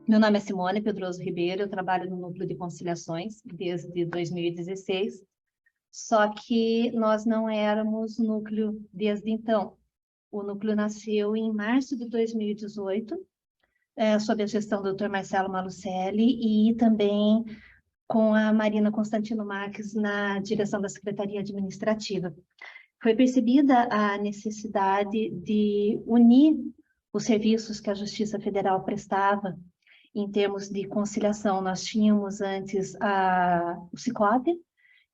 Meu nome é Simone Pedroso Ribeiro, eu trabalho no Núcleo de Conciliações desde 2016, só que nós não éramos núcleo desde então. O núcleo nasceu em março de 2018, sob a gestão do Dr. Marcelo Malucelli e também com a Marina Constantino Marques na direção da Secretaria Administrativa. Foi percebida a necessidade de unir os serviços que a Justiça Federal prestava em termos de conciliação. Nós tínhamos antes o Ciclope,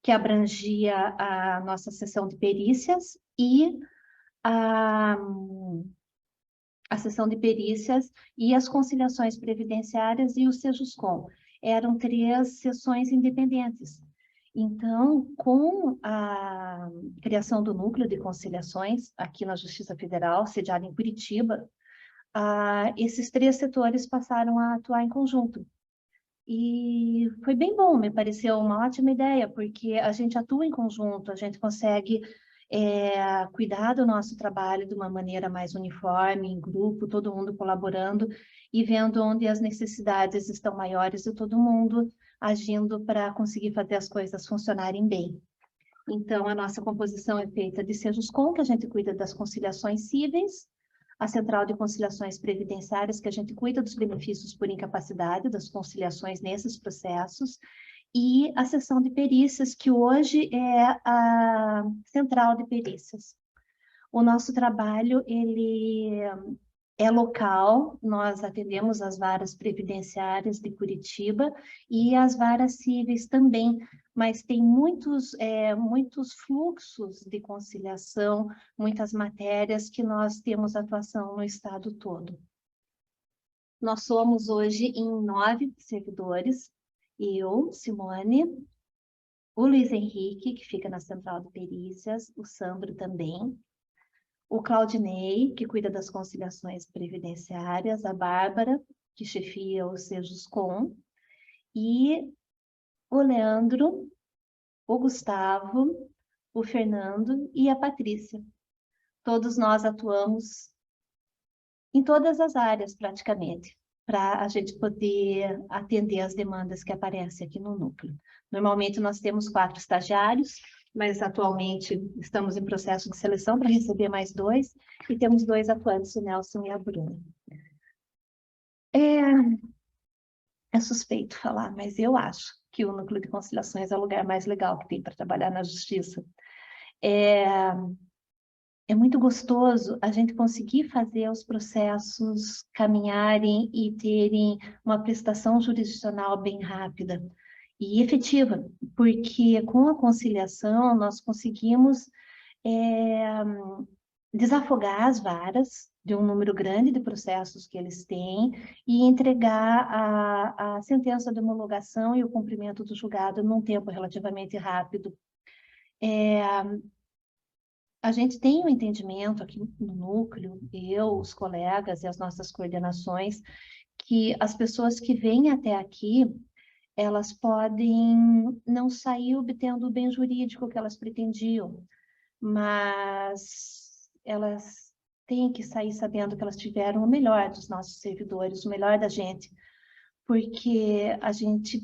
que abrangia a nossa seção de perícias, e a seção de perícias e as conciliações previdenciárias e o Sejuscom. Eram 3 seções independentes. Então, com a criação do Núcleo de Conciliações, aqui na Justiça Federal, sediado em Curitiba, esses 3 setores passaram a atuar em conjunto. E foi bem bom, me pareceu uma ótima ideia, porque a gente atua em conjunto, a gente consegue cuidar do nosso trabalho de uma maneira mais uniforme, em grupo, todo mundo colaborando e vendo onde as necessidades estão maiores e todo mundo agindo para conseguir fazer as coisas funcionarem bem. Então, a nossa composição é feita de Sejuscom, que a gente cuida das conciliações cíveis, a Central de Conciliações Previdenciárias, que a gente cuida dos benefícios por incapacidade, das conciliações nesses processos, e a seção de perícias, que hoje é a Central de Perícias. O nosso trabalho, ele é local, nós atendemos as varas previdenciárias de Curitiba e as varas cíveis também, mas tem muitos fluxos de conciliação, muitas matérias que nós temos atuação no estado todo. Nós somos hoje em 9 servidores, eu, Simone, o Luiz Henrique, que fica na Central de Perícias, o Sandro também, o Claudinei, que cuida das conciliações previdenciárias, a Bárbara, que chefia o Sejuscom, e o Leandro, o Gustavo, o Fernando e a Patrícia. Todos nós atuamos em todas as áreas, praticamente, para a gente poder atender as demandas que aparecem aqui no núcleo. Normalmente nós temos 4 estagiários, mas atualmente estamos em processo de seleção para receber mais 2, e temos 2 atuantes, o Nelson e a Bruna. É suspeito falar, mas eu acho que o Núcleo de Conciliações é o lugar mais legal que tem para trabalhar na justiça. É muito gostoso a gente conseguir fazer os processos caminharem e terem uma prestação jurisdicional bem rápida e efetiva, porque com a conciliação nós conseguimos desafogar as varas de um número grande de processos que eles têm e entregar a sentença de homologação e o cumprimento do julgado num tempo relativamente rápido. A gente tem um entendimento aqui no núcleo, eu, os colegas e as nossas coordenações, que as pessoas que vêm até aqui, elas podem não sair obtendo o bem jurídico que elas pretendiam, mas elas têm que sair sabendo que elas tiveram o melhor dos nossos servidores, o melhor da gente, porque a gente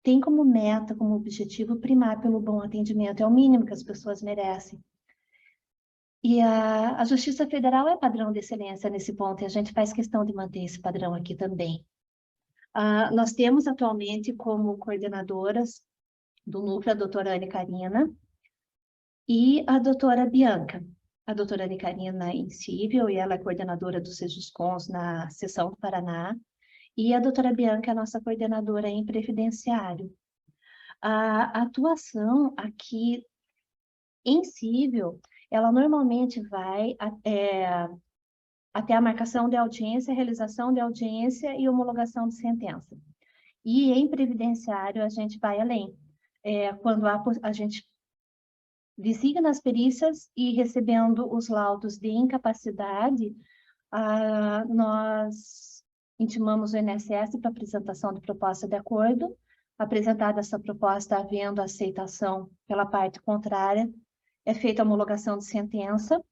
tem como meta, como objetivo, primar pelo bom atendimento, é o mínimo que as pessoas merecem. E a Justiça Federal é padrão de excelência nesse ponto, e a gente faz questão de manter esse padrão aqui também. Nós temos atualmente como coordenadoras do núcleo a doutora Anne Carina e a doutora Bianca. A doutora Anne Carina em civil, e ela é coordenadora dos Sejuscoms na seção do Paraná, e a doutora Bianca é a nossa coordenadora em previdenciário. A atuação aqui em civil, ela normalmente vai até a marcação de audiência, realização de audiência e homologação de sentença. E em previdenciário a gente vai além. Quando a gente designa as perícias e recebendo os laudos de incapacidade, nós intimamos o INSS para apresentação de proposta de acordo. Apresentada essa proposta, havendo aceitação pela parte contrária, é feita a homologação de sentença.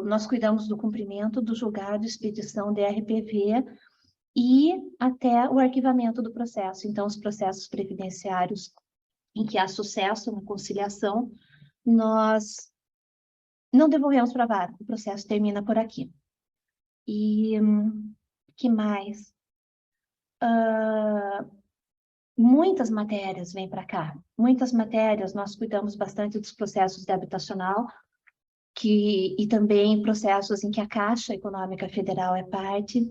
Nós cuidamos do cumprimento do julgado de expedição de RPV e até o arquivamento do processo. Então, os processos previdenciários em que há sucesso na conciliação, nós não devolvemos para a vara, o processo termina por aqui. E que mais? Muitas matérias vêm para cá. Muitas matérias, nós cuidamos bastante dos processos de habitacional, e também processos em que a Caixa Econômica Federal é parte.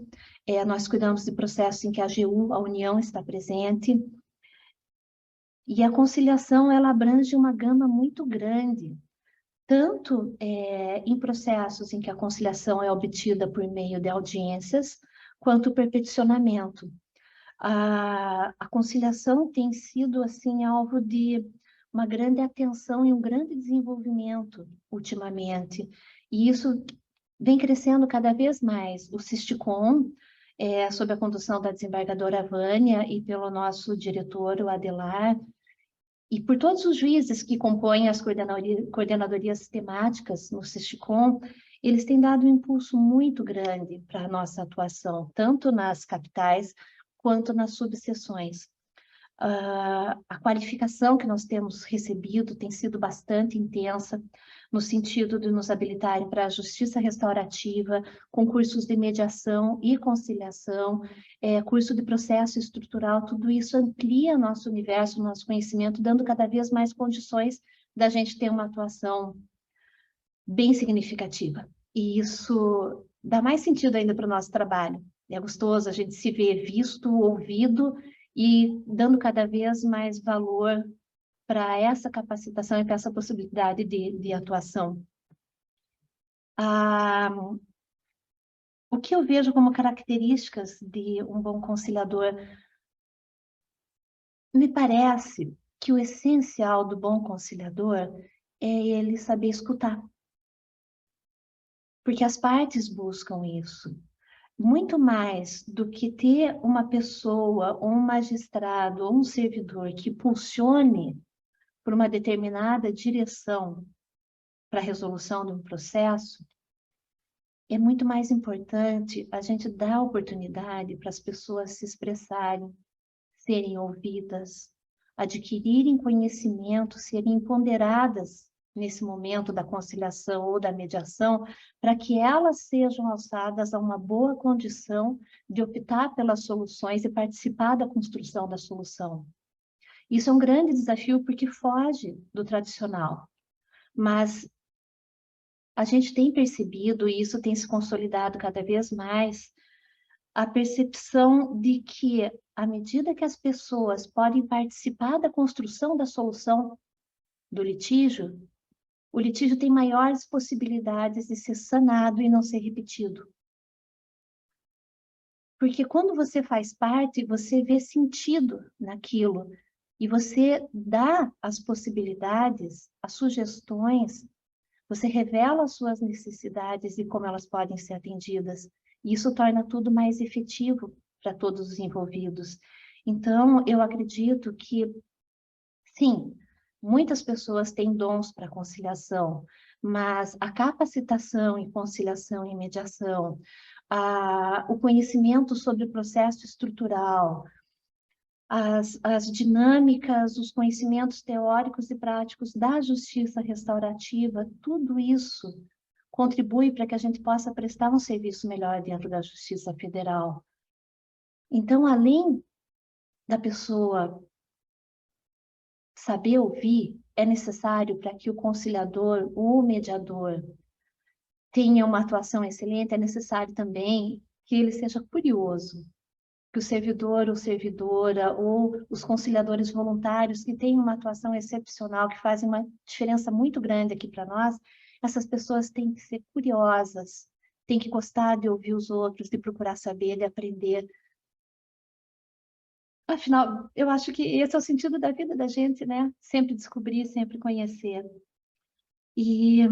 Nós cuidamos de processos em que a AGU, a União, está presente. E a conciliação, ela abrange uma gama muito grande, tanto em processos em que a conciliação é obtida por meio de audiências, quanto por peticionamento. A conciliação tem sido, assim, alvo de uma grande atenção e um grande desenvolvimento ultimamente. E isso vem crescendo cada vez mais. O SISTICOM, sob a condução da desembargadora Vânia e pelo nosso diretor, o Adelar, e por todos os juízes que compõem as coordenadorias temáticas no SISTICOM, eles têm dado um impulso muito grande para a nossa atuação, tanto nas capitais quanto nas subseções. A qualificação que nós temos recebido tem sido bastante intensa, no sentido de nos habilitarem para a justiça restaurativa, concursos de mediação e conciliação, curso de processo estrutural, tudo isso amplia nosso universo, nosso conhecimento, dando cada vez mais condições da gente ter uma atuação bem significativa. E isso dá mais sentido ainda para o nosso trabalho. É gostoso a gente se ver visto, ouvido e dando cada vez mais valor para essa capacitação e para essa possibilidade de atuação. O que eu vejo como características de um bom conciliador, me parece que o essencial do bom conciliador é ele saber escutar. Porque as partes buscam isso. Muito mais do que ter uma pessoa, ou um magistrado, ou um servidor que impulsione por uma determinada direção para a resolução de um processo, é muito mais importante a gente dar oportunidade para as pessoas se expressarem, serem ouvidas, adquirirem conhecimento, serem empoderadas nesse momento da conciliação ou da mediação, para que elas sejam alçadas a uma boa condição de optar pelas soluções e participar da construção da solução. Isso é um grande desafio porque foge do tradicional, mas a gente tem percebido, e isso tem se consolidado cada vez mais, a percepção de que, à medida que as pessoas podem participar da construção da solução do litígio, o litígio tem maiores possibilidades de ser sanado e não ser repetido. Porque quando você faz parte, você vê sentido naquilo, e você dá as possibilidades, as sugestões, você revela as suas necessidades e como elas podem ser atendidas. E isso torna tudo mais efetivo para todos os envolvidos. Então, eu acredito que, sim, muitas pessoas têm dons para conciliação, mas a capacitação em conciliação e mediação, o conhecimento sobre o processo estrutural, as dinâmicas, os conhecimentos teóricos e práticos da justiça restaurativa, tudo isso contribui para que a gente possa prestar um serviço melhor dentro da Justiça Federal. Então, além da pessoa saber ouvir, é necessário para que o conciliador, o mediador, tenha uma atuação excelente, é necessário também que ele seja curioso, que o servidor ou servidora, ou os conciliadores voluntários que têm uma atuação excepcional, que fazem uma diferença muito grande aqui para nós, essas pessoas têm que ser curiosas, têm que gostar de ouvir os outros, de procurar saber, de aprender. Afinal, eu acho que esse é o sentido da vida da gente, né? Sempre descobrir, sempre conhecer. E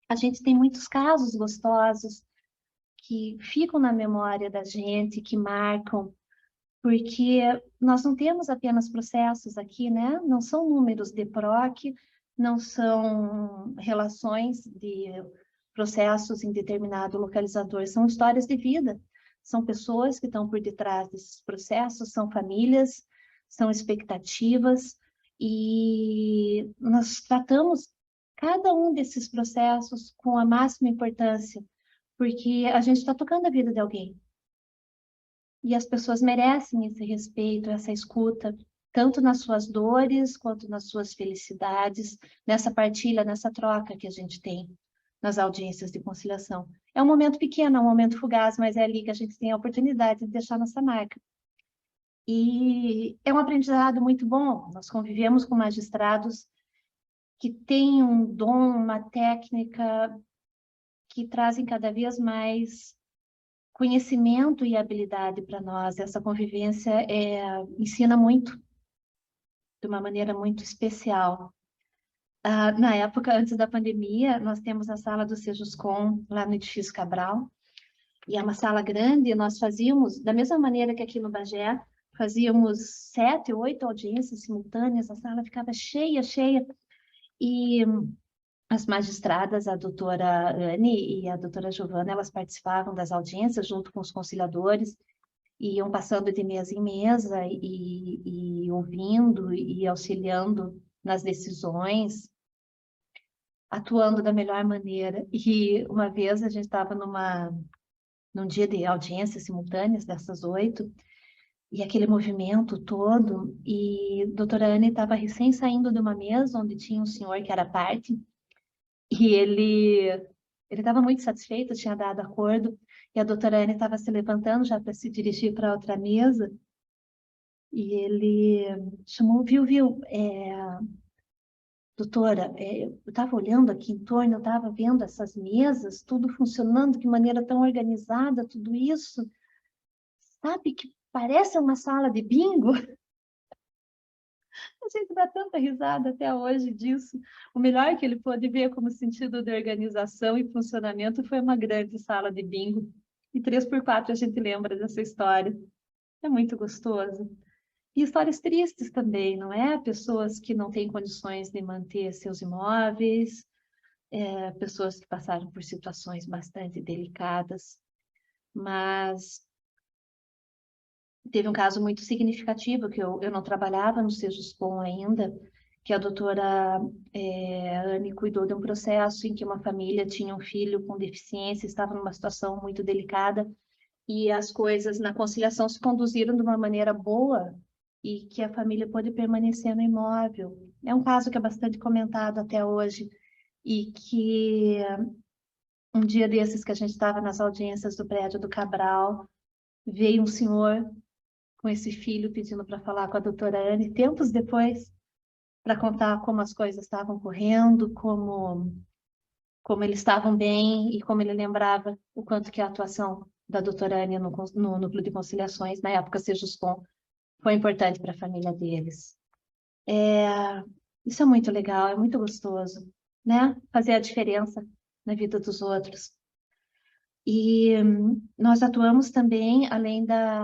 a gente tem muitos casos gostosos que ficam na memória da gente, que marcam, porque nós não temos apenas processos aqui, né? Não são números de PROC, não são relações de processos em determinado localizador, são histórias de vida, são pessoas que estão por detrás desses processos, são famílias, são expectativas, e nós tratamos cada um desses processos com a máxima importância, porque a gente está tocando a vida de alguém. E as pessoas merecem esse respeito, essa escuta, tanto nas suas dores, quanto nas suas felicidades, nessa partilha, nessa troca que a gente tem nas audiências de conciliação. É um momento pequeno, é um momento fugaz, mas é ali que a gente tem a oportunidade de deixar nossa marca. E é um aprendizado muito bom. Nós convivemos com magistrados que têm um dom, uma técnica que trazem cada vez mais conhecimento e habilidade para nós. Essa convivência ensina muito, de uma maneira muito especial. Na época, antes da pandemia, nós temos a sala do Sejuscom, lá no edifício Cabral, e é uma sala grande, e nós fazíamos, da mesma maneira que aqui no Bagé, fazíamos 7, 8 audiências simultâneas, a sala ficava cheia, cheia, e as magistradas, a doutora Anne e a doutora Giovana, elas participavam das audiências junto com os conciliadores, e iam passando de mesa em mesa e ouvindo e auxiliando nas decisões, atuando da melhor maneira. E uma vez a gente estava num dia de audiências simultâneas, dessas 8, e aquele movimento todo, e a doutora Anne estava recém saindo de uma mesa onde tinha um senhor que era parte, e ele estava muito satisfeito, tinha dado acordo, e a doutora Anne estava se levantando já para se dirigir para outra mesa, e ele chamou, viu, doutora, eu estava olhando aqui em torno, eu estava vendo essas mesas, tudo funcionando de maneira tão organizada, tudo isso, sabe que parece uma sala de bingo? A gente dá tanta risada até hoje disso. O melhor que ele pôde ver como sentido de organização e funcionamento foi uma grande sala de bingo. E 3x4 a gente lembra dessa história. É muito gostoso. E histórias tristes também, não é? Pessoas que não têm condições de manter seus imóveis, pessoas que passaram por situações bastante delicadas. Mas teve um caso muito significativo, que eu não trabalhava no Sejuscom ainda, que a doutora Anne cuidou de um processo em que uma família tinha um filho com deficiência, estava numa situação muito delicada, e as coisas na conciliação se conduziram de uma maneira boa, e que a família pôde permanecer no imóvel. É um caso que é bastante comentado até hoje, e que um dia desses que a gente estava nas audiências do prédio do Cabral, veio um senhor com esse filho pedindo para falar com a doutora Anne, tempos depois, para contar como as coisas estavam correndo, como eles estavam bem, e como ele lembrava o quanto que a atuação da doutora Anne no núcleo de conciliações, na época Sejuscom, foi importante para a família deles. Isso é muito legal, é muito gostoso, né? Fazer a diferença na vida dos outros. E nós atuamos também,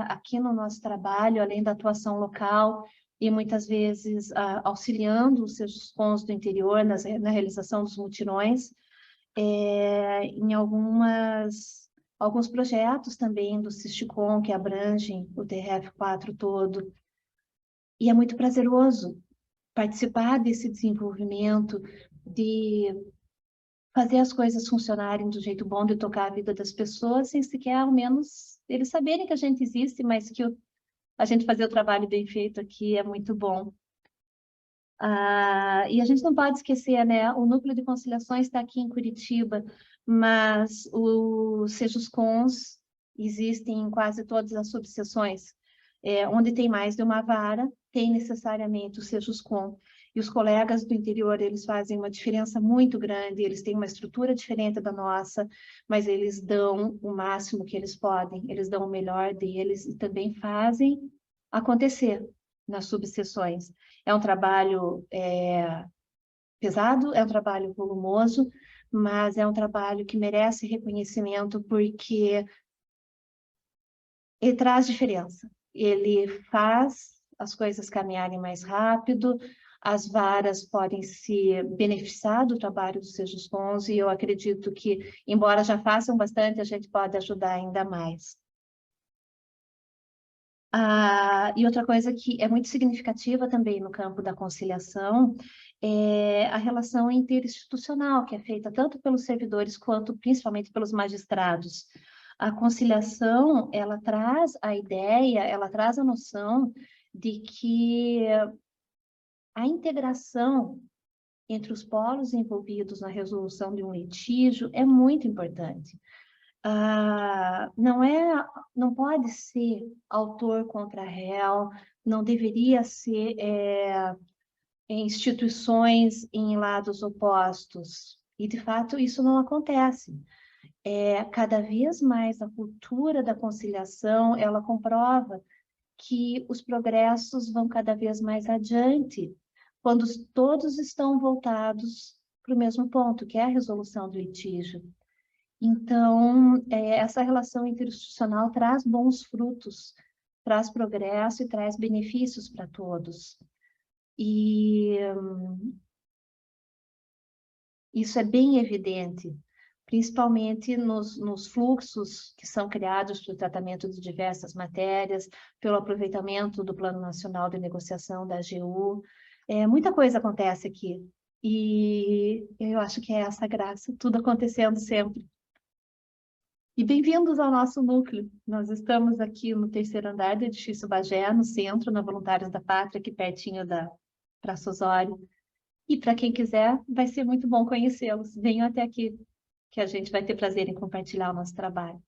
aqui no nosso trabalho, além da atuação local, e muitas vezes auxiliando os Sejuscoms do interior na realização dos mutirões, em alguns projetos também do Sisticom, que abrangem o TRF4 todo. E é muito prazeroso participar desse desenvolvimento, de fazer as coisas funcionarem do jeito bom, de tocar a vida das pessoas, sem sequer, ao menos, eles saberem que a gente existe, mas que a gente fazer o trabalho bem feito aqui é muito bom. E a gente não pode esquecer, né? O Núcleo de Conciliações está aqui em Curitiba, mas os Sejuscoms existem em quase todas as subseções. Onde tem mais de uma vara, tem necessariamente o Sejuscom. E os colegas do interior, eles fazem uma diferença muito grande, eles têm uma estrutura diferente da nossa, mas eles dão o máximo que eles podem, eles dão o melhor deles e também fazem acontecer nas subseções. É um trabalho pesado, é um trabalho volumoso, mas é um trabalho que merece reconhecimento porque ele traz diferença. Ele faz as coisas caminharem mais rápido, as varas podem se beneficiar do trabalho dos Sejuscoms, e eu acredito que, embora já façam bastante, a gente pode ajudar ainda mais. E outra coisa que é muito significativa também no campo da conciliação é a relação interinstitucional, que é feita tanto pelos servidores quanto principalmente pelos magistrados. A conciliação, ela traz a ideia, ela traz a noção de que a integração entre os polos envolvidos na resolução de um litígio é muito importante. Não pode ser autor contra réu, não deveria ser instituições em lados opostos. E, de fato, isso não acontece. Cada vez mais a cultura da conciliação, ela comprova que os progressos vão cada vez mais adiante, quando todos estão voltados para o mesmo ponto, que é a resolução do litígio. Então, essa relação interinstitucional traz bons frutos, traz progresso e traz benefícios para todos. E isso é bem evidente, principalmente nos fluxos que são criados para o tratamento de diversas matérias, pelo aproveitamento do Plano Nacional de Negociação da AGU. Muita coisa acontece aqui. E eu acho que é essa a graça, tudo acontecendo sempre. E bem-vindos ao nosso núcleo. Nós estamos aqui no 3º andar do edifício Bagé, no centro, na Voluntários da Pátria, aqui pertinho da Praça Osório. E para quem quiser, vai ser muito bom conhecê-los. Venham até aqui, que a gente vai ter prazer em compartilhar o nosso trabalho.